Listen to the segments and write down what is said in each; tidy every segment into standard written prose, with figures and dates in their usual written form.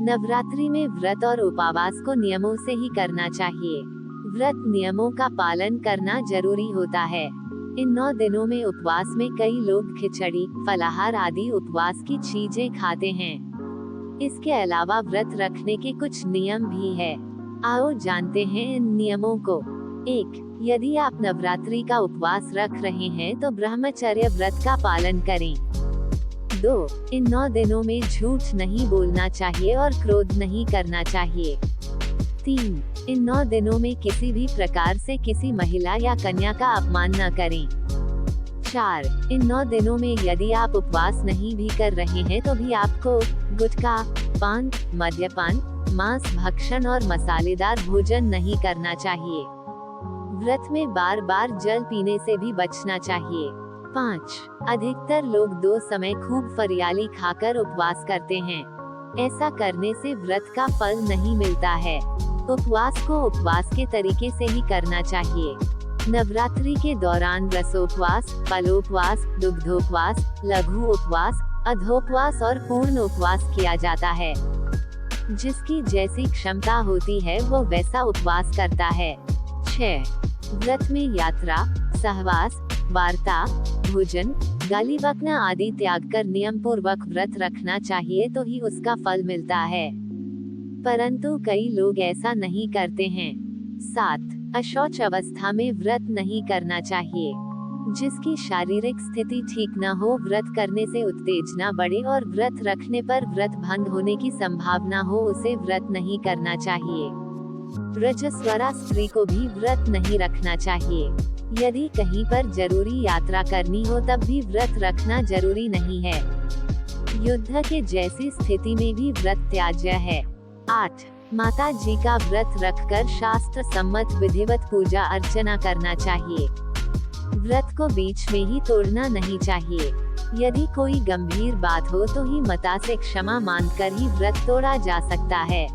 नवरात्रि में व्रत और उपवास को नियमों से ही करना चाहिए। व्रत नियमों का पालन करना जरूरी होता है। इन 9 दिनों में उपवास में कई लोग खिचड़ी, फलाहार आदि उपवास की चीजें खाते हैं। इसके अलावा व्रत रखने के कुछ नियम भी है। आओ जानते हैं इन नियमों को। 1. यदि आप नवरात्रि का उपवास रख रहे हैं तो ब्रह्मचर्य व्रत का पालन करें। 2. इन 9 दिनों में झूठ नहीं बोलना चाहिए और क्रोध नहीं करना चाहिए। 3. इन 9 दिनों में किसी भी प्रकार से किसी महिला या कन्या का अपमान न करें। 4. इन 9 दिनों में यदि आप उपवास नहीं भी कर रहे हैं तो भी आपको गुटखा, पान, मद्यपान, मांस भक्षण और मसालेदार भोजन नहीं करना चाहिए। व्रत में बार बार जल पीने से भी बचना चाहिए। 5. अधिकतर लोग 2 समय खूब फरियाली खाकर उपवास करते हैं। ऐसा करने से व्रत का फल नहीं मिलता है। उपवास को उपवास के तरीके से ही करना चाहिए। नवरात्रि के दौरान रसोपवास, फलोपवास, दुग्धोपवास, लघु उपवास, अधोपवास और पूर्ण उपवास किया जाता है। जिसकी जैसी क्षमता होती है वो वैसा उपवास करता है। 6. व्रत में यात्रा, सहवास, वार्ता, भोजन, गाली बकना आदि त्याग कर नियम पूर्वक व्रत रखना चाहिए तो ही उसका फल मिलता है। परंतु कई लोग ऐसा नहीं करते हैं। 7. अशौच अवस्था में व्रत नहीं करना चाहिए। जिसकी शारीरिक स्थिति ठीक न हो, व्रत करने से उत्तेजना बढ़े और व्रत रखने पर व्रत भंग होने की संभावना हो, उसे व्रत नहीं करना चाहिए। रजस्वला स्त्री को भी व्रत नहीं रखना चाहिए। यदि कहीं पर जरूरी यात्रा करनी हो तब भी व्रत रखना जरूरी नहीं है। युद्ध के जैसी स्थिति में भी व्रत त्याज्य है। 8. माता जी का व्रत रखकर शास्त्र सम्मत विधिवत पूजा अर्चना करना चाहिए। व्रत को बीच में ही तोड़ना नहीं चाहिए। यदि कोई गंभीर बात हो तो ही माता से क्षमा मांगकर ही व्रत तोड़ा जा सकता है।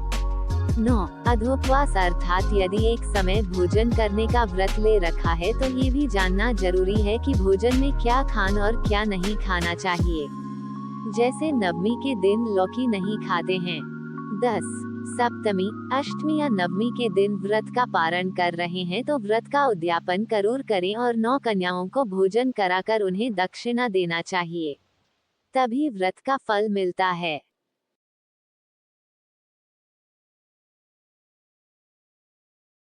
9. अधोपवास अर्थात यदि एक समय भोजन करने का व्रत ले रखा है तो ये भी जानना जरूरी है कि भोजन में क्या खाना और क्या नहीं खाना चाहिए। जैसे नवमी के दिन लौकी नहीं खाते हैं। 10. सप्तमी, अष्टमी या नवमी के दिन व्रत का पारण कर रहे हैं तो व्रत का उद्यापन जरूर करें और 9 कन्याओं को भोजन कराकर उन्हें दक्षिणा देना चाहिए। तभी व्रत का फल मिलता है।